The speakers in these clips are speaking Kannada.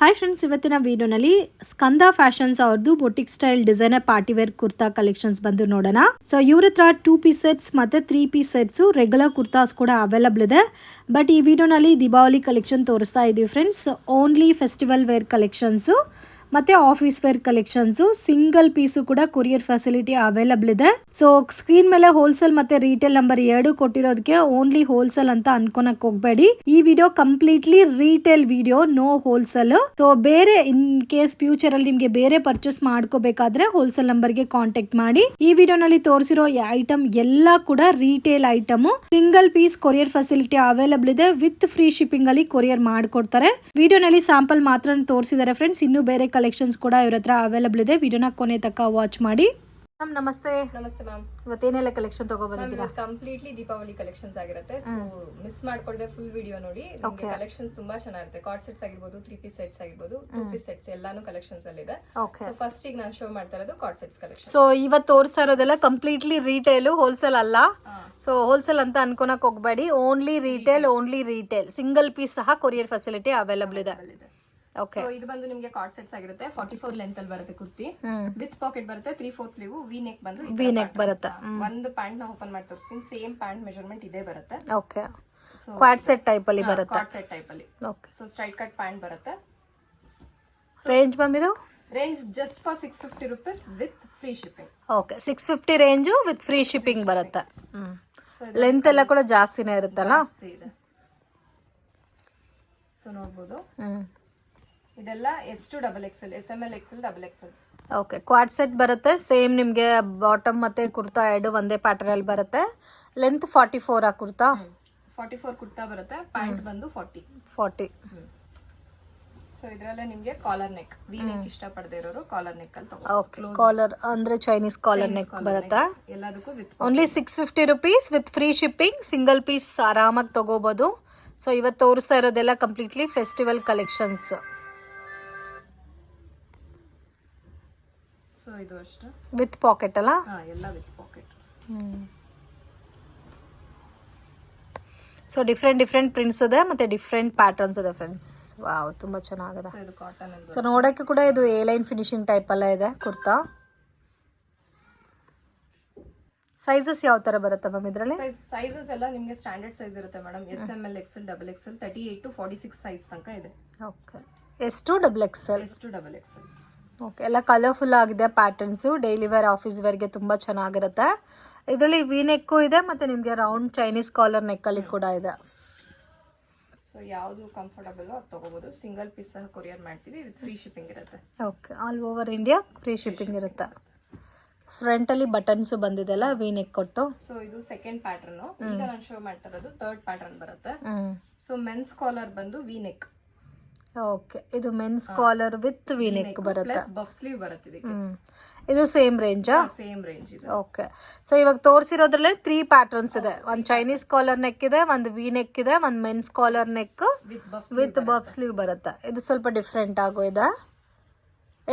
ಹಾಯ್ ಫ್ರೆಂಡ್ಸ್, ಇವತ್ತಿನ ವಿಡಿಯೋನಲ್ಲಿ ಸ್ಕಂದ ಫ್ಯಾಷನ್ಸ್ ಅವ್ರದ್ದು boutique style designer party wear kurta collections ಬಂದು ನೋಡೋಣ. ಸೊ ಇವ್ರ ಹತ್ರ 2 ಪೀಸ್ ಸೆಟ್ಸ್ ಮತ್ತೆ 3 ಪೀಸ್ ಸೆಟ್ಸ್ ರೆಗ್ಯುಲರ್ ಕುರ್ತಾಸ್ ಕೂಡ ಅವೈಲಬಲ್ ಇದೆ. ಬಟ್ ಈ ವಿಡಿಯೋನಲ್ಲಿ ದೀಪಾವಳಿ ಕಲೆಕ್ಷನ್ ತೋರಿಸ್ತಾ ಇದೀವಿ friends. Only festival wear collections ಮತ್ತೆ office wear collections, single piece ಕೂಡ ಕೊರಿಯರ್ ಫೆಸಿಲಿಟಿ ಅವೈಲಬಲ್ ಇದೆ. ಸೊ ಸ್ಕ್ರೀನ್ ಮೇಲೆ ಹೋಲ್ಸೇಲ್ ಮತ್ತೆ ರಿಟೇಲ್ ನಂಬರ್ 2 ಕೊಟ್ಟಿರೋದಕ್ಕೆ ಓನ್ಲಿ ಹೋಲ್ಸೇಲ್ ಅಂತ ಅನ್ಕೊನಕ್ ಹೋಗ್ಬೇಡಿ. ಈ video completely retail video, no wholesale. So ಬೇರೆ ಇನ್ ಕೇಸ್ ಫ್ಯೂಚರ್ ಅಲ್ಲಿ ನಿಮ್ಗೆ ಬೇರೆ ಪರ್ಚೇಸ್ ಮಾಡ್ಕೋಬೇಕಾದ್ರೆ ಹೋಲ್ಸೇಲ್ ನಂಬರ್ ಗೆ ಕಾಂಟ್ಯಾಕ್ಟ್ ಮಾಡಿ. ಈ ವಿಡಿಯೋನಲ್ಲಿ ತೋರಿಸಿರೋ ಐಟಮ್ ಎಲ್ಲ ಕೂಡ retail item. Single piece courier facility available ಇದೆ. ವಿತ್ ಫ್ರೀ ಶಿಪ್ಪಿಂಗ್ ಅಲ್ಲಿ ಕೊರಿಯರ್ ಮಾಡ್ಕೊಡ್ತಾರೆ. ವಿಡಿಯೋನಲ್ಲಿ ಸ್ಯಾಂಪಲ್ ಮಾತ್ರ ತೋರಿಸಿದ್ದಾರೆ ಫ್ರೆಂಡ್ಸ್. ಇನ್ನು ಬೇರೆ ಕಲೆಕ್ಷನ್ಸ್ ಕೂಡ ಇವ್ರ ಹತ್ರ ಅವೈಲಬಲ್ ಇದೆ. ವಿಡಿಯೋನ ಕೊನೆ ತನಕ ವಾಚ್ ಮಾಡಿ. ಮ್ಯಾಮ್ ನಮಸ್ತೆ. ನಮಸ್ತೆ ಮ್ಯಾಮ್. ಇವತ್ತೇನೆಲ್ಲ ಕಲೆಕ್ಷನ್ ತಗೊಬಂದಿದ್ದೀರಾ? ಕಂಪ್ಲೀಟ್ಲಿ ದೀಪಾವಳಿ ಕಲೆಕ್ಷನ್ಸ್ ಆಗಿರುತ್ತೆ. ಸೊ ಮಿಸ್ ಮಾಡ್ಕೊಳ್ದೆ ಫುಲ್ ವಿಡಿಯೋ ನೋಡಿ. ನಿಮಗೆ ಕಲೆಕ್ಷನ್ಸ್ ತುಂಬಾ ಚೆನ್ನಾಗಿರುತ್ತೆ. ಕಾರ್ಡ್ ಸೆಟ್ಸ್ ಆಗಿರ್ಬೋದು, 3 ಪೀಸ್ ಸೆಟ್ಸ್ ಆಗಿರ್ಬೋದು, 2 ಪೀಸ್ ಸೆಟ್ಸ್ ಎಲ್ಲಾನು ಕಲೆಕ್ಷನ್ಸ್ ಅಲ್ಲಿ ಇದೆ. ಸೊ ಫಸ್ಟ್ ಈಗ ನಾನು ಶೋ ಮಾಡ್ತಾ ಇರೋದು ಕಾರ್ಡ್ ಸೆಟ್ಸ್ ಕಲೆಕ್ಷನ್. ಸೊ ಇವತ್ತು ತೋರಿಸ್ತಾ ಇರೋದೆಲ್ಲ ಕಂಪ್ಲೀಟ್ಲಿ ರಿಟೇಲ್, ಹೋಲ್ಸೇಲ್ ಅಲ್ಲ. ಸೊ ಹೋಲ್ಸೇಲ್ ಅಂತ ಅನ್ಕೊನಕ್ ಹೋಗ್ಬೇಡಿ. ಓನ್ಲಿ ರಿಟೇಲ್ ಸಿಂಗಲ್ ಪೀಸ್ ಸಹ ಕೊರಿಯರ್ ಫೆಸಿಲಿಟಿ ಅವೈಲಬಲ್ ಇದೆ. ಸೊ ಇದು ಬಂದು ನಿಮಗೆ ಕಾರ್ಡ್ ಸೆಟ್ಸ್ ಆಗಿರುತ್ತೆ. 44 ಲೆಂತ್ ಅಲ್ಲಿ ಬರುತ್ತೆ ಕುರ್ತಿ. ವಿತ್ ಪಾಕೆಟ್ ಬರುತ್ತೆ. 3/4 ಸ್ಲೀವ್, ವಿ ನೆಕ್ ಬಂದು ಬರುತ್ತೆ. ಒಂದು ಪ್ಯಾಂಟ್ ನ ಓಪನ್ ಮಾಡಿ ತೋರಿಸ್ತೀನಿ. ಸೇಮ್ ಪ್ಯಾಂಟ್ ಮೆಜರ್ಮೆಂಟ್ ಇದೇ ಬರುತ್ತೆ. ಓಕೆ. ಕ್ವಾಡ್ ಸೆಟ್ ಟೈಪ್ ಅಲ್ಲಿ ಬರುತ್ತೆ. ಕ್ವಾಡ್ ಸೆಟ್ ಟೈಪ್ ಅಲ್ಲಿ. Okay. So straight cut pant ಬರುತ್ತೆ. ರೇಂಜ್ ಬಂದಿದ್ದು range just for 650 rupees with free shipping. Okay, 650 range with free shipping ಬರುತ್ತೆ. ಲೆಂತ್ ಎಲ್ಲ ಕೂಡ ಜಾಸ್ತಿನೇ ಇರುತ್ತಲ್ಲ. ಸೊ ನೋಡಬಹುದು. ಇದೆಲ್ಲ S2 XXL, SML XL, XXL. Okay, Quad set ಬರುತ್ತೆ. ಸೇಮ್ ನಿಮಗೆ ಬಾಟಮ್ ಮತ್ತೆ ಕುರ್ತಾ ಎರಡು ಒಂದೇ ಪ್ಯಾಟರ್ನ್ ಅಲ್ಲಿ ಬರುತ್ತೆ. ಲೆಂತ್ 44 ಆ ಕುರ್ತಾ? 44 ಕುರ್ತಾ ಬರುತ್ತೆ. ಪ್ಯಾಂಟ್ ಬಂದು 40. ಸೊ ಇದರಲ್ಲೇ ನಿಮಗೆ ಕಾಲರ್ ನೆಕ್, ವಿ ನೆಕ್ ಇಷ್ಟಪಡದೇ ಇರೋರು ಕಾಲರ್ ನೆಕ್ ಅಲ್ಲಿ ತಗೋ. ಓಕೆ, ಕಾಲರ್ ಅಂದ್ರೆ ಚೈನೀಸ್ ಕಾಲರ್ ನೆಕ್ ಬರುತ್ತೆ. ಎಲ್ಲದಕ್ಕೂ with only 650 rupees with free shipping. Single piece ಆರಾಮಾಗಿ ತಗೋಬಹುದು. ಸೊ ಇವತ್ತು ತೋರಿಸ್ತಾ ಇರೋದೆಲ್ಲ ಕಂಪ್ಲೀಟ್ಲಿ ಫೆಸ್ಟಿವಲ್ ಕಲೆಕ್ಷನ್ಸ್. ಸೊ ಇದು ಅಷ್ಟು ವಿತ್ ಪಾಕೆಟ್ ಅಲ್ಲ? ಎಲ್ಲ with pocket. So different prints ಇದೆ ಮತ್ತೆ ಡಿಫ್ರೆಂಟ್ ಪ್ಯಾಟರ್ನ್ಸ್ ಇದೆ ಫ್ರೆಂಡ್ಸ್. ವಾವ್, ತುಂಬಾ ಚೆನ್ನಾಗಿದೆ. ಇದು ಕಾಟನ್. ಸೊ ನೋಡಕ್ಕೆ ಕೂಡ ಇದು ಎ ಲೈನ್ ಫಿನಿಶಿಂಗ್ ಟೈಪ್ ಅಲ್ಲ ಇದೆ ಕುರ್ತಾ. ಸೈಜಸ್ ಯಾವ ತರ ಬರುತ್ತೆ ಮ್ಯಾಮ್ ಇದರಲ್ಲಿ? ಸೈಜಸ್ ಎಲ್ಲ ನಿಮಗೆ ಸ್ಟ್ಯಾಂಡರ್ಡ್ ಸೈಜ್ ಇರುತ್ತೆ madam. SML XL, XXL, 38 to 46 size ತನಕ ಇದೆ. ಓಕೆ. S2 XXL. ಓಕೆ, ಎಲ್ಲ ಕಲರ್ಫುಲ್ ಆಗಿದೆ ಪ್ಯಾಟರ್ನ್ಸು. ಡೈಲಿ ವೇರ್, ಆಫೀಸ್ ವೇರ್ಗೆ ತುಂಬ ಚೆನ್ನಾಗಿರುತ್ತೆ. ಇದರಲ್ಲಿ ವಿ ನೆಕ್ಕು ಇದೆ ಮತ್ತು ನಿಮಗೆ ರೌಂಡ್ ಚೈನೀಸ್ ಕಾಲರ್ ನೆಕ್ಕಲ್ಲಿ ಕೂಡ ಇದೆ. ಸೊ ಯಾವುದು ಕಂಫರ್ಟಬಲ್ ಅದು ತಗೋಬಹುದು. ಸಿಂಗಲ್ ಪೀಸ್ ಸಹ ಕೊರಿಯರ್ ಮಾಡ್ತೀವಿ. ವಿತ್ ಫ್ರೀ ಶಿಪ್ಪಿಂಗ್ ಇರುತ್ತೆ. Okay, all over India free shipping ಇರುತ್ತೆ. ಫ್ರಂಟಲ್ಲಿ ಬಟನ್ಸು ಬಂದಿದೆಲ್ಲ ವಿ ನೆಕ್ ಕೊಟ್ಟು. ಸೊ ಇದು ಸೆಕೆಂಡ್ ಪ್ಯಾಟರ್ನ್. ಈಗ ನಾನು ಶೋ ಮಾಡ್ತಾ ಇರೋದು ಥರ್ಡ್ ಪ್ಯಾಟರ್ನ್ ಬರುತ್ತೆ. ಸೊ ಮೆನ್ಸ್ ಕಾಲರ್ ಬಂದು ವಿ ನೆಕ್. ಓಕೆ, ಇದು men's collar with V neck ಬರುತ್ತೆ. ಬಫ್ ಸ್ಲೀವ್ ಬರುತ್ತೆ ಇದಕ್ಕೆ. ಇದು ಸೇಮ್ ರೇಂಜಾ? ಸೇಮ್ ರೇಂಜ್ ಇದೆ. ಓಕೆ. ಸೊ ಇವಾಗ ತೋರಿಸಿರೋದ್ರಲ್ಲಿ 3 ಪ್ಯಾಟರ್ನ್ಸ್ ಇದೆ. ಒಂದು ಚೈನೀಸ್ ಕಾಲರ್ ನೆಕ್ ಇದೆ, ಒಂದು ವಿ ನೆಕ್ ಇದೆ, ಒಂದು men's collar neck with puff sleeve ಬರುತ್ತೆ. ಇದು ಸ್ವಲ್ಪ ಡಿಫ್ರೆಂಟ್ ಆಗೋ ಇದೆ.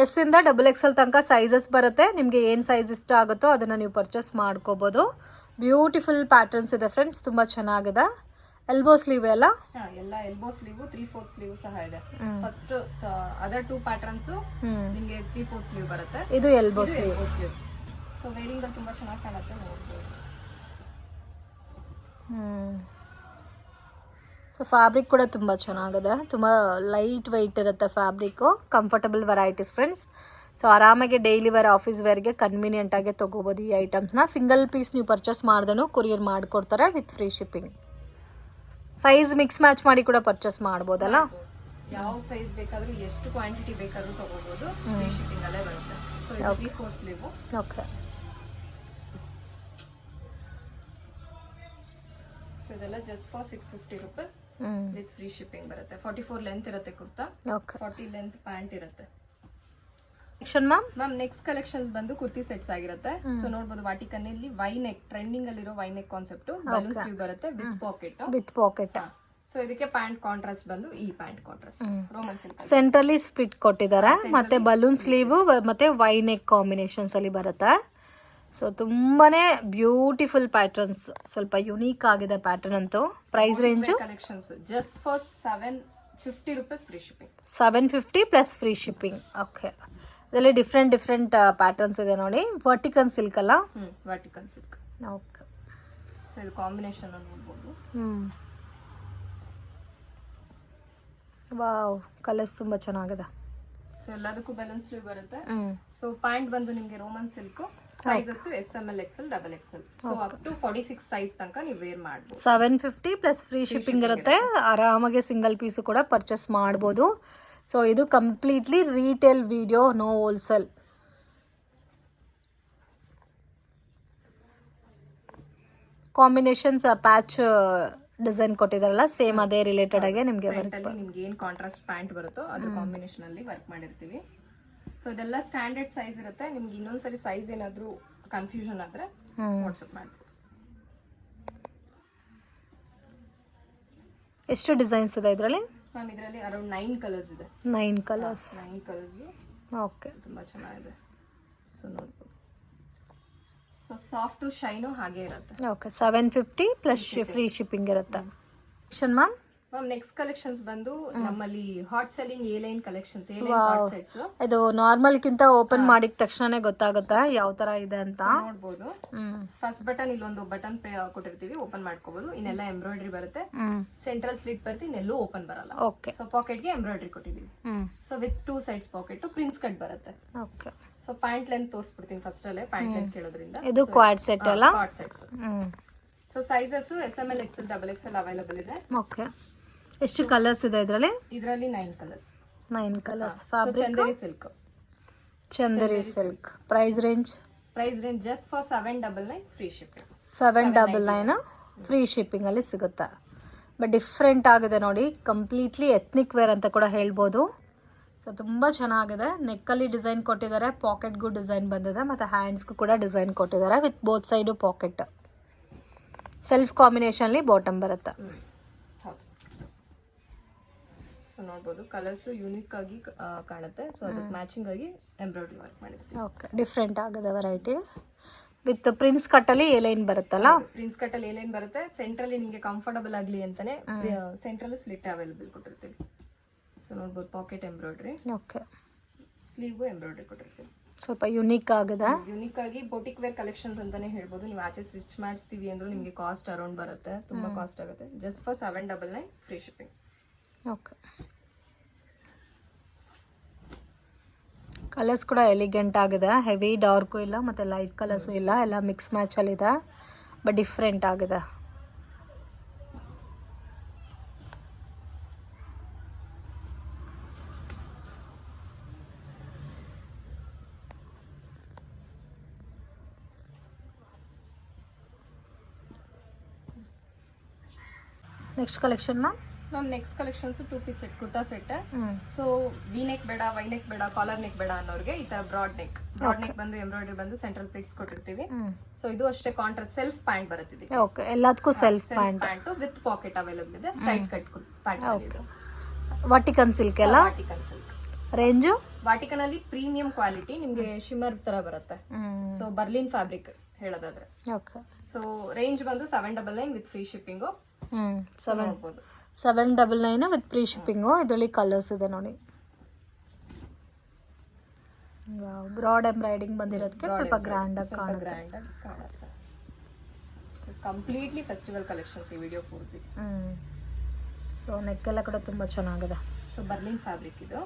S ಇಂದ XXL ತನಕ ಸೈಜಸ್ ಬರುತ್ತೆ. ನಿಮಗೆ ಏನು ಸೈಜ್ ಇಷ್ಟ ಆಗುತ್ತೋ ಅದನ್ನು ನೀವು ಪರ್ಚೇಸ್ ಮಾಡ್ಕೋಬಹುದು. ಬ್ಯೂಟಿಫುಲ್ ಪ್ಯಾಟರ್ನ್ಸ್ ಇದೆ ಫ್ರೆಂಡ್ಸ್, ತುಂಬ ಚೆನ್ನಾಗಿದೆ. ಎಲ್ಬೋ ಸ್ಲೀವ್ ಎಲ್ಲ ಎಲ್ಬೋ ಸ್ಲೀವ್, 3/4 ಸ್ಲೀವ್ ಸಹ ಇದೆ. ಫಸ್ಟ್ ಅದರ್ 2 ಪ್ಯಾಟರ್ನ್ಸ್ ನಿಮಗೆ 3/4 ಸ್ಲೀವ್ ಬರುತ್ತೆ. ಇದು ಎಲ್ಬೋ ಸ್ಲೀವ್. ಸೊ ವೇರಿಂಗ್ ಅಲ್ಲಿ ತುಂಬಾ ಚೆನ್ನಾಗಿ ಕಾಣುತ್ತೆ ನೋಡ್ಬೋದು. ಸೊ ಫ್ಯಾಬ್ರಿಕ್ ಕೂಡ ತುಂಬ ಚೆನ್ನಾಗಿದೆ. ತುಂಬ ಲೈಟ್ ವೆಯ್ಟ್ ಇರುತ್ತೆ fabric. Comfortable varieties friends. So ಆರಾಮಾಗಿ ಡೈಲಿ ವೇರ್, ಆಫೀಸ್ ವೇರ್ಗೆ ಕನ್ವೀನಿಯೆಂಟ್ ಆಗಿ ತೊಗೋಬೋದು ಈ ಐಟಮ್ಸ್ನ. ಸಿಂಗಲ್ ಪೀಸ್ ನೀವು ಪರ್ಚೇಸ್ ಮಾಡ್ದೇನು ಕೊರಿಯರ್ ಮಾಡಿಕೊಡ್ತಾರೆ with free shipping. Size mix match ಮಾಡಿ ಕೂಡ ಪರ್ಚೇಸ್ ಮಾಡ್ಬೋದಲ್ಲ? ಯಾವ ಸೈಜ್ ಬೇಕಾದ್ರೂ, ಎಷ್ಟು ಕ್ವಾಂಟಿಟಿ ಬೇಕಾದ್ರೂ ತಗೋಬಹುದು. ಫ್ರೀ ಶಿಪ್ಪಿಂಗ್ ಅಲ್ಲೇ ಬರುತ್ತೆ. ಸೊ ಇದು 3/4 ಸ್ಲೀವ್. ಓಕೆ. ಸೊ ಇದೆಲ್ಲ just for 650 rupees with free shipping ಬರುತ್ತೆ. 44 ಲೆಂತ್ ಇರುತ್ತೆ ಕುರ್ತಾ. ಓಕೆ. 40 ಲೆಂತ್ ಪ್ಯಾಂಟ್ ಇರುತ್ತೆ. ಮ್ಯಾಮ್ ನೆಕ್ಸ್ಟ್ ಕಲೆಕ್ಷನ್ಸ್ ಬಂದು ಕುರ್ತಿ ಸೆಟ್ಸ್ ಆಗಿರುತ್ತೆ. ಸೊ ನೋಡಬಹುದು ವಾಟಿಕನ್ ಇಲ್ಲಿ ವೈ ನೆಕ್, ಟ್ರೆಂಡಿಂಗ್ ಅಲ್ಲಿರೋ Y neck concept. Balloon sleeve ಬರುತ್ತೆ ವಿತ್ ಪಾಕೆಟ್. ಸೊ ಇದಕ್ಕೆ ಪ್ಯಾಂಟ್ ಕಾಂಟ್ರಾಸ್ಟ್ ಬಂದು ಈ pant contrast Roman silk centrally split ಕೊಟ್ಟಿದ್ದಾರೆ. ಮತ್ತೆ ಬಲೂನ್ ಸ್ಲೀವ್ ಮತ್ತೆ ವೈ ನೆಕ್ ಕಾಂಬಿನೇಷನ್ಸ್ ಅಲ್ಲಿ ಬರುತ್ತೆ. ಸೊ ತುಂಬಾನೇ ಬ್ಯೂಟಿಫುಲ್ ಪ್ಯಾಟರ್ನ್ಸ್, ಸ್ವಲ್ಪ ಯುನೀಕ್ ಆಗಿದೆ ಪ್ಯಾಟರ್ನ್ ಅಂತೂ. Price range collections just for 50 rupees free shipping. 750 plus free shipping. Okay, ಇದರಲ್ಲಿ ಡಿಫ್ರೆಂಟ್ ಪ್ಯಾಟರ್ನ್ಸ್ ಇದೆ ನೋಡಿ. ವರ್ಟಿಕನ್ ಸಿಲ್ಕ್ ಅಲ್ಲ? ವರ್ಟಿಕನ್ ಸಿಲ್ಕ್. ಓಕೆ, ಸೊ ಇದು ಕಾಂಬಿನೇಷನ್ ನೋಡ್ಬೋದು. ವಾವ್, ಕಲರ್ಸ್ ತುಂಬ ಚೆನ್ನಾಗಿದೆ. ಸೊ ಎಲ್ಲದಕ್ಕೂ ಬ್ಯಾಲೆನ್ಸ್ ಸ್ಲೀವ್ ಬರುತ್ತೆ. ಸೊ ಪ್ಯಾಂಟ್ ಬಂದು ನಿಮಗೆ Roman silk, sizes SML XL XXL. So up to 46 size ತನಕ ನೀವು ವೇರ್ ಮಾಡಬಹುದು. 750 ಪ್ಲಸ್ ಫ್ರೀ ಶಿಪ್ಪಿಂಗ್ ಇರುತ್ತೆ. ಆರಾಮಾಗಿ ಸಿಂಗಲ್ ಪೀಸ್ ಕೂಡ ಪರ್ಚೇಸ್ ಮಾಡ್ಬೋದು. ಸೊ ಇದು completely retail video, no wholesale. Combinations patch design ಕೊಟ್ಟಿದಾರಲ್ಲ, ಸೇಮ್ ಅದೇ ರಿಲೇಟೆಡ್ ಆಗಿ ನಿಮಗೆ ನಿಮ್ಗೆ ಏನ್ ಕಾಂಟ್ರಾಸ್ಟ್ ಪ್ಯಾಂಟ್ ಬರುತ್ತೋ ಅದ್ರ ಕಾಂಬಿನೇಷನ್ ಅಲ್ಲಿ ವರ್ಕ್ ಮಾಡಿರ್ತೀವಿ. ಸೊ ಇದೆಲ್ಲ ಸ್ಟ್ಯಾಂಡರ್ಡ್ ಸೈಜ್ ಇರುತ್ತೆ. ನಿಮ್ಗೆ ಇನ್ನೊಂದ್ಸರಿ ಸೈಜ್ ಏನಾದ್ರು ಕನ್ಫ್ಯೂಷನ್ ಆದ್ರೆ ವಾಟ್ಸ್ಆಪ್ ಮಾಡ್ಬೋದು. ಎಷ್ಟು ಡಿಸೈನ್ಸ್ ಇದೆ ಇದರಲ್ಲಿ? ಮ್ಯಾಮ್ ಇದರಲ್ಲಿ ಅರೌಂಡ್ 9 ಕಲರ್ಸ್ ಇದೆ. 9 ಕಲರ್ಸ್. ಓಕೆ, ತುಂಬಾ ಚೆನ್ನಾಗಿದೆ. ಸೊ ನೋಡ್ಬೋದು. ಸೊ ಸಾಫ್ಟ್ ಶೈನು ಹಾಗೆ ಇರುತ್ತೆ. ಓಕೆ, 750 ಪ್ಲಸ್ ಫ್ರೀ ಶಿಪ್ಪಿಂಗ್ ಇರುತ್ತೆ. ಮ್ಯಾಮ್ ನೆಕ್ಸ್ಟ್ ಕಲೆಕ್ಷನ್ಸ್ ಬಂದು ನಮ್ಮಲ್ಲಿ hot selling A-line collections, A-line sets. ಇದು ನಾರ್ಮಲ್ ಕಿಂತ ಓಪನ್ ಮಾಡಿದ ತಕ್ಷಣನೇ ಗೊತ್ತಾಗುತ್ತೆ ಯಾವ ತರ ಇದೆ ಅಂತ. ನೋಡ್ಬೋದು. ಫಸ್ಟ್ ಬಟನ್ ಇಲ್ಲೊಂದು ಬಟನ್ ಕೊಟ್ಟಿರ್ತೀವಿ, ಓಪನ್ ಮಾಡ್ಕೋಬಹುದು. ಇನ್ನೆಲ್ಲ ಎಂಬ್ರಾಯ್ಡ್ರಿ ಬರುತ್ತೆ. ಸೆಂಟ್ರಲ್ ಸ್ಲಿಟ್ ಬರುತ್ತೆ, ಇನ್ನೆಲ್ಲೂ ಓಪನ್ ಬರಲ್ಲ. ಓಕೆ, ಸೊ ಪಾಕೆಟ್ ಗೆ ಎಂಬ್ರಾಯ್ಡ್ರಿ ಕೊಟ್ಟಿದೀವಿ. So with 2 sides pocket, prince cut ಬರುತ್ತೆ. ಓಕೆ, ಸೊ ಪ್ಯಾಂಟ್ ಲೆಂತ್ ತೋರಿಸ್ಬಿಡ್ತೀನಿ ಫಸ್ಟ್ ಅಲ್ಲೇ. ಪ್ಯಾಂಟ್ ಲೆಂತ್ ಕೇಳೋದ್ರಿಂದ ಇದು ಕ್ವಾಡ್ ಸೆಟ್ ಅಲ್ಲ? Quad sets. So sizes SML XL XXL available ಇದೆ. ಓಕೆ, ಎಷ್ಟು ಕಲರ್ಸ್ ಇದೆ ಇದರಲ್ಲಿ? 9 colours. 9 colours. Fabric Chanderi silk. Chanderi silk. Price range just for 799 free shipping. 799 free shipping ಅಲ್ಲಿ ಸಿಗುತ್ತೆ. ಬಟ್ ಡಿಫ್ರೆಂಟ್ ಆಗಿದೆ ನೋಡಿ, ಕಂಪ್ಲೀಟ್ಲಿ ಎತ್ನಿಕ್ ವೇರ್ ಅಂತ ಕೂಡ ಹೇಳ್ಬೋದು. ಸೊ ತುಂಬ ಚೆನ್ನಾಗಿದೆ. ನೆಕ್ಕಲ್ಲಿ ಡಿಸೈನ್ ಕೊಟ್ಟಿದ್ದಾರೆ, ಪಾಕೆಟ್ಗೂ ಡಿಸೈನ್ ಬಂದಿದೆ, ಮತ್ತು ಹ್ಯಾಂಡ್ಸ್ಗೂ ಕೂಡ ಡಿಸೈನ್ ಕೊಟ್ಟಿದ್ದಾರೆ with both side pocket. Self ಕಾಂಬಿನೇಷನ್ಲಿ ಬಾಟಮ್ ಬರುತ್ತೆ. ಸೊ ನೋಡ್ಬೋದು, ಕಲರ್ಸ್ ಯೂನಿಕ್ ಆಗಿ ಕಾಣುತ್ತೆ. ಸೊ ಅದಕ್ಕೆ ಮ್ಯಾಚಿಂಗ್ ಆಗಿ ಎಂಬ್ರಾಯ್ಡ್ರಿ ವರ್ಕ್ ಮಾಡಿರ್ತೀವಿ. ಓಕೆ, ಡಿಫ್ರೆಂಟ್ ಆಗಿದೆ ವೆರೈಟಿ. ವಿತ್ ಪ್ರಿನ್ಸ್ ಕಟ್ಟಲ್ಲಿ A-line ಬರುತ್ತಲ್ಲ? ಪ್ರಿನ್ಸ್ ಕಟ್ಟಲ್ಲಿ A-line ಬರುತ್ತೆ. ಸೆಂಟ್ರಲ್ಲಿ ನಿಮಗೆ ಕಂಫರ್ಟಬಲ್ ಆಗಲಿ ಅಂತಾನೆ ಸೆಂಟ್ರಲ್ಲಿ ಸ್ಲಿಟ್ ಅವೈಲೇಬಲ್ ಕೊಟ್ಟಿರ್ತೀವಿ. ಸೊ ನೋಡ್ಬೋದು, ಪಾಕೆಟ್ ಎಂಬ್ರಾಯ್ಡ್ರಿ. ಓಕೆ, ಸ್ಲೀವ್ಗೂ ಎಂಬ್ರಾಯ್ಡ್ರಿ ಕೊಟ್ಟಿರ್ತೀವಿ. ಸ್ವಲ್ಪ ಯುನೀಕ್ ಆಗಿದೆ. ಯುನೀಕ್ ಆಗಿ ಬೋಟಿಕ್ ವೇರ್ ಕಲೆಕ್ಷನ್ಸ್ ಅಂತಾನೆ ಹೇಳ್ಬೋದು. ನೀವು ಆಚೆ ಸ್ಟಿಚ್ ಮಾಡಿಸ್ತೀವಿ ಅಂದ್ರೂ ನಿಮಗೆ ಕಾಸ್ಟ್ ಅರೌಂಡ್ ಬರುತ್ತೆ, ತುಂಬಾ ಕಾಸ್ಟ್ ಆಗುತ್ತೆ. Just for 799 free shipping. Okay, colours ಕೂಡ ಎಲಿಗೆಂಟ್ ಆಗಿದೆ. ಹೆವಿ ಡಾರ್ಕು ಇಲ್ಲ ಮತ್ತು ಲೈಟ್ ಕಲರ್ಸು ಇಲ್ಲ, ಎಲ್ಲ ಮಿಕ್ಸ್ ಮ್ಯಾಚಲ್ಲಿದೆ. ಬಟ್ ಡಿಫ್ರೆಂಟ್ ಆಗಿದೆ. Next collection ma'am next collections 2 piece set, kurta set. So V neck ಬೇಡ, ವೈ ನೆಕ್ ಬೇಡ, ಕಾಲರ್ ನೆಕ್ ಬೇಡ ಅನ್ನೋರಿಗೆ ಈ ತರ ಬ್ರಾಡ್ ನೆಕ್ ಬಂದು ಎಂಬ್ರಾಯ್ಡ್ರಿ ಬಂದು ಸೆಂಟ್ರಲ್ ಪ್ಲೇಟ್ಸ್ ಕೊಟ್ಟಿರ್ತೀವಿ. ಸೊ ಇದು ಅಷ್ಟೇ ಕಾಂಟ್ರಾಸ್ಟ್ ಸೆಲ್ಫ್ ಪ್ಯಾಂಟ್ ಬರುತ್ತೆ. ಓಕೆ, ಎಲ್ಲದಕ್ಕೂ self pant with packet available ಇದೆ. Straight cut pant. Vatican silk ಎಲ್ಲ? Vatican silk. ರೇಂಜು ವಾಟಿಕನ್ ಅಲ್ಲಿ ಪ್ರೀಮಿಯಂ ಕ್ವಾಲಿಟಿ, ನಿಮ್ಗೆ ಶಿಮ್ಮರ್ ತರ ಬರುತ್ತೆ. ಸೊ ಬರ್ಲಿನ್ ಫ್ಯಾಬ್ರಿಕ್ ಹೇಳೋದಾದ್ರೆ. ಓಕೆ, ಸೊ ರೇಂಜ್ ಬಂದು 799 with free shipping. 799 with free shipping. ಇದರಲ್ಲಿ ಕಲರ್ಸ್ ಇದೆ ನೋಡಿ. ಬ್ರಾಡ್ ಎಂಬ್ರಾಯ್ಡಿಂಗ್ ಬಂದಿರೋದಕ್ಕೆ ಸ್ವಲ್ಪ ಗ್ರ್ಯಾಂಡ್ ಆಗಿ ಕಾಣುತ್ತೆ. ಸೊ ಕಂಪ್ಲೀಟ್ಲಿ ಫೆಸ್ಟಿವಲ್ ಕಲೆಕ್ಷನ್ಸ್ ಈ ವಿಡಿಯೋ ಪೂರ್ತಿ. ಸೊ ನೆಕ್ ಎಲ್ಲ ಕೂಡ ತುಂಬ ಚೆನ್ನಾಗಿದೆ. ಸೊ ಬರ್ಲಿನ್ ಫ್ಯಾಬ್ರಿಕ್ ಇದು.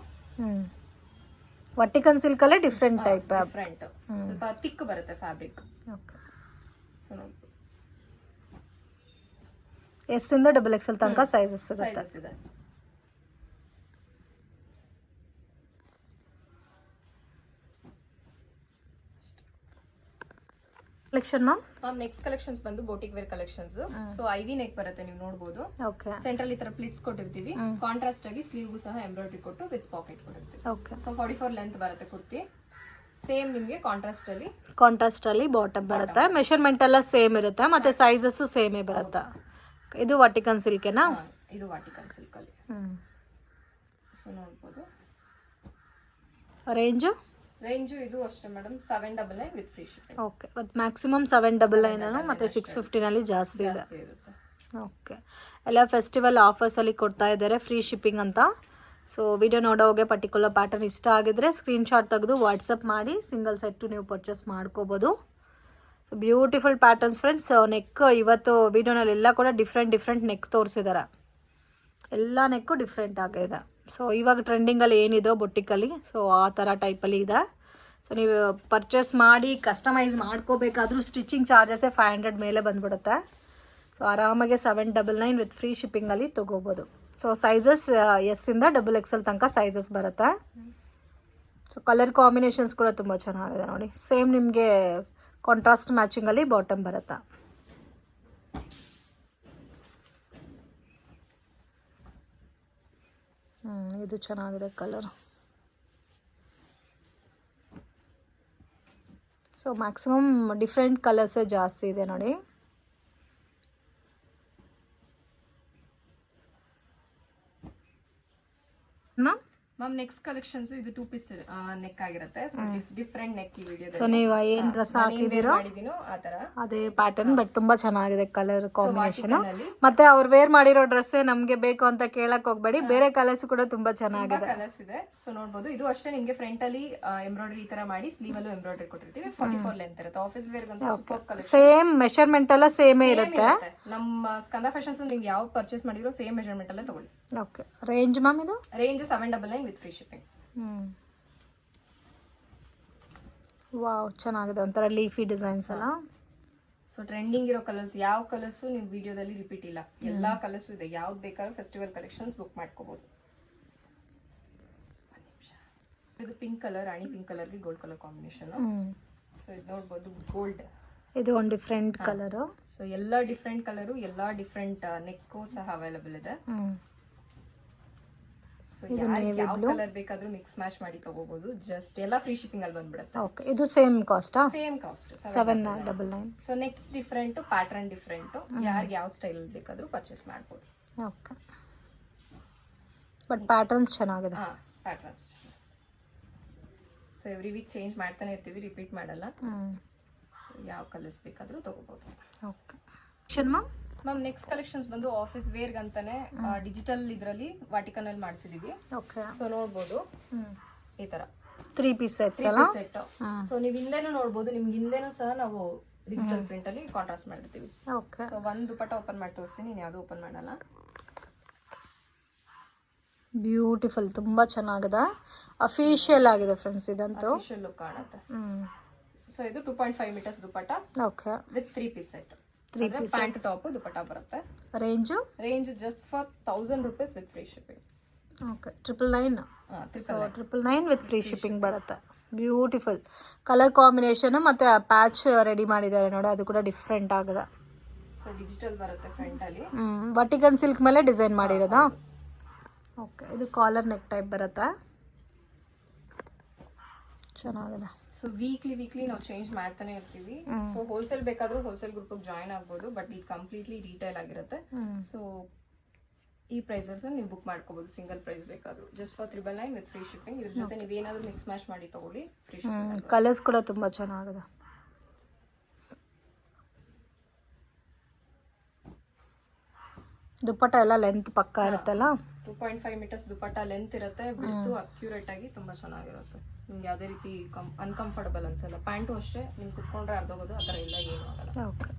ವರ್ಟಿಕನ್ ಸಿಲ್ಕ್ ಅಲ್ಲೇ ಡಿಫ್ರೆಂಟ್ ಟೈಪ್. ಡಿಫ್ರೆಂಟ್, ಸ್ವಲ್ಪ ಥಿಕ್ ಬರುತ್ತೆ ಫ್ಯಾಬ್ರಿಕ್. ಓಕೆ, ಸೊ ನೋಡಿ, S ಇಂದ XXL ತನಕ ಸೈಜಸ್ ಇದೆ. ಕಲೆಕ್ಷನ್ ಮ್ಯಾಮ್ ನೆಕ್ಸ್ಟ್ ಕಲೆಕ್ಷನ್ಸ್ ಬಂದು ಬೋಟಿಕ್ ವೇರ್ ಕಲೆಕ್ಷನ್ಸ್. ಸೊ ಐವಿ ನೆಕ್ ಬರುತ್ತೆ, ನೀವು ನೋಡಬಹುದು. ಓಕೆ, ಸೆಂಟ್ರಲ್ ಈ ತರ ಪ್ಲಿಟ್ಸ್ ಕೊಟ್ಟಿರ್ತೀವಿ. ಕಾಂಟ್ರಾಸ್ಟ್ ಆಗಿ ಸ್ಲೀವ್ಗೂ ಸಹ ಎಂಬ್ರಾಯ್ಡ್ರಿ ಕೊಟ್ಟು ವಿತ್ ಪಾಕೆಟ್ ಕೊಟ್ಟಿರ್ತೀವಿ. ಓಕೆ, ಸೊ 44 ಲೆಂತ್ ಬರುತ್ತೆ ಕುರ್ತಿ. ಸೇಮ್ ನಿಮಗೆ ಕಾಂಟ್ರಾಸ್ಟ್ ಅಲ್ಲಿ ಬಾಟಮ್ ಬರುತ್ತೆ. ಮೆಷರ್ಮೆಂಟ್ ಎಲ್ಲ ಸೇಮ್ ಇರುತ್ತೆ, ಮತ್ತೆ ಸೈಜಸ್ ಸೇಮೇ ಬರುತ್ತೆ. ಇದು ವಾಟಿಕನ್ ಸಿಲ್ಕೆನಾ? ಇದು ವಾಟಿಕನ್ ಸಿಲ್ಕ್ ಅಲ್ಲಿ. ಸೊ ನೋಡಬಹುದು, ರೇಂಜು ಇದು ಅಷ್ಟೇ madam, 799 with free shipping. Okay, maximum 799 ಮತ್ತೆ 650 ನಲ್ಲಿ ಜಾಸ್ತಿ ಇದೆ. ಓಕೆ, ಎಲ್ಲ ಫೆಸ್ಟಿವಲ್ ಆಫರ್ಸಲ್ಲಿ ಕೊಡ್ತಾ ಇದ್ದಾರೆ, ಫ್ರೀ ಶಿಪ್ಪಿಂಗ್ ಅಂತ. ಸೊ ವಿಡಿಯೋ ನೋಡೋಗೆ ಪರ್ಟಿಕ್ಯುಲರ್ ಪ್ಯಾಟರ್ನ್ ಇಷ್ಟ ಆಗಿದ್ರೆ ಸ್ಕ್ರೀನ್ಶಾಟ್ ತೆಗೆದು ವಾಟ್ಸಪ್ ಮಾಡಿ ಸಿಂಗಲ್ ಸೆಟ್ಟು ನೀವು ಪರ್ಚೇಸ್ ಮಾಡ್ಕೋಬೋದು. So beautiful patterns friends. Neck ಇವತ್ತು ವಿಡಿಯೋನಲ್ಲಿ ಎಲ್ಲ ಕೂಡ ಡಿಫ್ರೆಂಟ್ ನೆಕ್ ತೋರಿಸಿದ್ದಾರೆ, ಎಲ್ಲ ನೆಕ್ಕು ಡಿಫ್ರೆಂಟ್ ಆಗಿದೆ. ಸೊ ಇವಾಗ ಟ್ರೆಂಡಿಂಗಲ್ಲಿ ಏನಿದೋ ಬೊಟ್ಟಿಕಲ್ಲಿ, ಸೊ ಆ ಥರ ಟೈಪಲ್ಲಿ ಇದೆ. ಸೊ ನೀವು ಪರ್ಚೇಸ್ ಮಾಡಿ ಕಸ್ಟಮೈಸ್ ಮಾಡ್ಕೋಬೇಕಾದ್ರೂ ಸ್ಟಿಚಿಂಗ್ ಚಾರ್ಜಸ್ಸೇ 500 ಮೇಲೆ ಬಂದ್ಬಿಡುತ್ತೆ. ಸೊ ಆರಾಮಾಗೆ 799 ವಿತ್ ಫ್ರೀ ಶಿಪ್ಪಿಂಗಲ್ಲಿ ತೊಗೋಬೋದು. ಸೊ ಸೈಜಸ್ ಎಸ್ಸಿಂದ XXL ತನಕ ಸೈಜಸ್ ಬರುತ್ತೆ. ಸೊ ಕಲರ್ ಕಾಂಬಿನೇಷನ್ಸ್ ಕೂಡ ತುಂಬ ಚೆನ್ನಾಗಿದೆ ನೋಡಿ. ಸೇಮ್ ನಿಮಗೆ ಕಾಂಟ್ರಾಸ್ಟ್ ಮ್ಯಾಚಿಂಗಲ್ಲಿ ಬಾಟಮ್ ಬರುತ್ತೆ. ಇದು ಚೆನ್ನಾಗಿದೆ ಕಲರ್. ಸೊ ಮ್ಯಾಕ್ಸಿಮಮ್ ಡಿಫ್ರೆಂಟ್ ಕಲರ್ಸೇ ಜಾಸ್ತಿ ಇದೆ ನೋಡಿ. ಮ್ಯಾಮ್ ನೆಕ್ಸ್ಟ್ ಕಲೆಕ್ಷನ್ಸ್ ಇದು 2 ಪೀಸ್ ನೆಕ್ ಆಗಿರುತ್ತೆ. ಸೊ ಡಿಫ್ರೆಂಟ್ ನೆಕ್ ಈ ವಿಡಿಯೋದಲ್ಲಿ. ಸೊ ನೀವು ಏನು ಡ್ರೆಸ್ ಹಾಕಿದ್ದೀರೋ ಮಾಡಿದೀನೋ ಆ ತರ ಅದೇ ಪ್ಯಾಟರ್ನ್, ಬಟ್ ತುಂಬಾ ಚೆನ್ನಾಗಿದೆ ಕಲರ್ ಕಾಂಬಿನೇಷನ್. ಮತ್ತೆ ಅವ್ರು ವೇರ್ ಮಾಡಿರೋ ಡ್ರೆಸ್ಸೇ ನಮ್ಗೆ ಬೇಕು ಅಂತ ಕೇಳಕ್ ಹೋಗ್ಬೇಡಿ, ಬೇರೆ ಕಲರ್ಸ್ ಕೂಡ ತುಂಬಾ ಚೆನ್ನಾಗಿದೆ. ಕಲರ್ಸ್ ಇದೆ. ಸೊ ನೋಡಬಹುದು, ಇದು ಅಷ್ಟೇ ನಿಮ್ಗೆ ಫ್ರಂಟ್ ಅಲ್ಲಿ ಎಂಬ್ರಾಯ್ಡರಿ ಈ ತರ ಮಾಡಿ ಸ್ಲೀವ್ ಅಲ್ಲೂ ಎಂಬ್ರಾಯ್ಡರಿ ಕೊಟ್ಟಿರ್ತೀವಿ. 44 ಲೆಂತ್ ಇರುತ್ತೆ. ಆಫೀಸ್ ವೇರ್ ಗಂತ ಸೇಮ್ ಮೆಷರ್ಮೆಂಟ್ ಎಲ್ಲ ಸೇಮೇ ಇರುತ್ತೆ. ನಮ್ಮ ಸ್ಕಂದ ಫ್ಯಾಷನ್ಸ್ ನಿಮ್ಗೆ ಯಾವ ಪರ್ಚೇಸ್ ಮಾಡಿರೋ ಸೇಮ್ ಮೆಷರ್ಮೆಂಟ್ ಅಲ್ಲೇ ತಗೊಳ್ಳಿ. ಓಕೆ, ರೇಂಜ್ ಮ್ಯಾಮ್ ಇದು range 799 with free shipping. Wow, ಚೆನ್ನಾಗಿದೆ. ಒಂಥರ ಲೀಫಿ ಡಿಸೈನ್ಸ್ ಅಲ್ಲ. ಸೊ ಟ್ರೆಂಡಿಂಗ್ ಇರೋ ಕಲರ್ಸ್, ಯಾವ ಕಲರ್ಸ್ ನೀವು ವಿಡಿಯೋದಲ್ಲಿ ರಿಪೀಟ್ ಇಲ್ಲ, ಎಲ್ಲಾ ಕಲರ್ಸ್ ಇದೆ. ಯಾವ್ದು ಬೇಕಾದ್ರೂ ಫೆಸ್ಟಿವಲ್ ಕಲೆಕ್ಷನ್ಸ್ ಬುಕ್ ಮಾಡ್ಕೋಬಹುದು. ಇದು ಪಿಂಕ್ ಕಲರ್, ರಾಣಿ ಪಿಂಕ್ ಕಲರ್ಗೆ ಗೋಲ್ಡ್ ಕಲರ್ ಕಾಂಬಿನೇಷನ್. ಸೊ ಇದು ನೋಡ್ಬೋದು, ಗೋಲ್ಡ್. ಇದು ಒಂದು ಡಿಫ್ರೆಂಟ್ ಕಲರ್. ಸೊ ಎಲ್ಲ ಡಿಫ್ರೆಂಟ್ ಕಲರು, ಎಲ್ಲ ಡಿಫ್ರೆಂಟ್ ನೆಕ್ ಸಹ ಅವೈಲಬಲ್ ಇದೆ. ಸೊ ಯಾವ ಕಲರ್ ಬೇಕಾದ್ರೂ ಮಿಕ್ಸ್ ಮ್ಯಾಚ್ ಮಾಡಿ ತಗೋಬಹುದು. ಜಸ್ಟ್ ಎಲ್ಲ ಫ್ರೀ ಶಿಪ್ಪಿಂಗ್ ಅಲ್ಲಿ ಬಂದ್ಬಿಡುತ್ತೆ. ಓಕೆ, ಇದು same cost. Same cost 799. So next different, pattern different, ಯಾರು ಯಾವ ಸ್ಟೈಲ್ ಬೇಕಾದ್ರೂ ಪರ್ಚೇಸ್ ಮಾಡ್ಬೋದು. ಓಕೆ, ಬಟ್ ಪ್ಯಾಟರ್ನ್ಸ್ ಚೆನ್ನಾಗಿದೆ. ಹಾ, patterns. So every week change ಮಾಡ್ತಾನೆ ಇರ್ತೀವಿ, ರಿಪೀಟ್ ಮಾಡಲ್ಲ. ಯಾವ ಕಲರ್ಸ್ ಬೇಕಾದ್ರೂ ತಗೋಬಹುದು. Okay Sharma ma'am next collections ಬಂದು ಆಫೀಸ್ ವೇರ್ ಅಂತಾನೆ ಡಿಜಿಟಲ್ ಇದರಲ್ಲಿ ವಾಟಿಕನ್ ಅಲ್ಲಿ ಮಾಡಿಸಿದೀವಿ. ಓಕೆ, ಸೊ ನೋಡಬಹುದು ಈ ತರ 3 ಪೀಸ್ ಸೆಟ್ಸ್ ಅಲ್ಲ. ಸೆಟ್. ಸೊ ನೀವು ಹಿಂದೆನೂ ನೋಡಬಹುದು, ನಿಮ್ಗೆ ಹಿಂದೆನೂ ಸಹ ನಾವು ಡಿಜಿಟಲ್ ಪ್ರಿಂಟ್ ಅಲ್ಲಿ ಕಾಂಟ್ರಾಸ್ಟ್ ಮಾಡಿರ್ತೀವಿ. ಓಕೆ, ಸೊ ಒಂದು ದುಪಟ್ಟ ಓಪನ್ ಮಾಡಿ ತೋರಿಸ್ತೀನಿ, ನೀನು ಯಾವುದು ಓಪನ್ ಮಾಡಲ್ಲ. ಬ್ಯೂಟಿಫುಲ್, ತುಂಬಾ ಚೆನ್ನಾಗಿದೆ. ಅಫಿಷಿಯಲ್ ಆಗಿದೆ ಫ್ರೆಂಡ್ಸ್ ಇದಂತೂ. ಅಫಿಷಿಯಲ್ ಲುಕ್ ಕಾಣುತ್ತೆ. ಸೊ ಇದು 2.5 metres dupatta. Okay, with 3 piece set. 3 piece pant top dupatta ಬರುತ್ತೆ. Range just for 1000 rupees with free shipping. Okay, 999 with free shipping ಬರುತ್ತೆ. ಬ್ಯೂಟಿಫುಲ್ ಕಲರ್ ಕಾಂಬಿನೇಷನ್ ಮತ್ತೆ ಪ್ಯಾಚ್ ರೆಡಿ ಮಾಡಿದ್ದಾರೆ ನೋಡಿ, ಅದು ಕೂಡ ಡಿಫ್ರೆಂಟ್ ಆಗಿದೆ. ಸೊ ಡಿಜಿಟಲ್ ಬರುತ್ತೆ ಫ್ರಂಟ್ ಅಲ್ಲಿ. ವರ್ಟಿಕಲ್ ಸಿಲ್ಕ್ ಮೇಲೆ ಡಿಸೈನ್ ಮಾಡಿರೋದಾ. ಓಕೆ, ಇದು ಕಾಲರ್ ನೆಕ್ ಟೈಪ್ ಬರುತ್ತೆ, ಚೆನ್ನಾಗಿದೆ. ಸೊ ವೀಕ್ಲಿ ನಾವು ಚೇಂಜ್ ಮಾಡ್ತಾನೆ ಇರ್ತೀವಿ. ಸೊ ಹೋಲ್ಸೇಲ್ ಬೇಕಾದ್ರೂ ಹೋಲ್ಸೇಲ್ ಗ್ರೂಪ್ ಜಾಯಿನ್ ಆಗ್ಬೋದು, ಬಟ್ ಇದು ಕಂಪ್ಲೀಟ್ಲಿ ರೀಟೇಲ್ ಆಗಿರುತ್ತೆ. ಸೊ ಈ ಪ್ರೈಸಸ್ ನೀವು ಬುಕ್ ಮಾಡ್ಕೋಬಹುದು. ಸಿಂಗಲ್ ಪ್ರೈಸ್ ಬೇಕಾದ್ರೂ just for 999 with free shipping. ಇದ್ರ ಜೊತೆ ನೀವೇನಾದ್ರೂ ಮಿಕ್ಸ್ ಮ್ಯಾಚ್ ಮಾಡಿ ತಗೊಳ್ಳಿ, ಫ್ರೀ ಶಿಪ್ಪಿಂಗ್. ಕಲರ್ಸ್ ಕೂಡ ತುಂಬಾ ಚೆನ್ನಾಗಿದೆ. ದುಪ್ಪಟ್ಟ ಎಲ್ಲ ಲೆಂತ್ ಪಕ್ಕ ಇರುತ್ತಲ್ಲ. 2.5 ಮೀಟರ್ಸ್ ದುಪಟ್ಟ ಲೆಂತ್ ಇರುತ್ತೆ, ಬಿಡ್ತು ಅಕ್ಯುರೇಟ್ ಆಗಿ ತುಂಬಾ ಚೆನ್ನಾಗಿರುತ್ತೆ. ನಿಮ್ಗೆ ಯಾವುದೇ ರೀತಿ ಅನ್ಕಂಫರ್ಟಬಲ್ ಅನ್ಸಲ್ಲ. ಪ್ಯಾಂಟು ಅಷ್ಟೇ, ನಿಮ್ಗೆ ಕುತ್ಕೊಂಡ್ರೆ ಅರ್ಧೋಗೋದು ಆ ಥರ ಎಲ್ಲ ಏನೂ ಆಗಲ್ಲ. ಓಕೆ,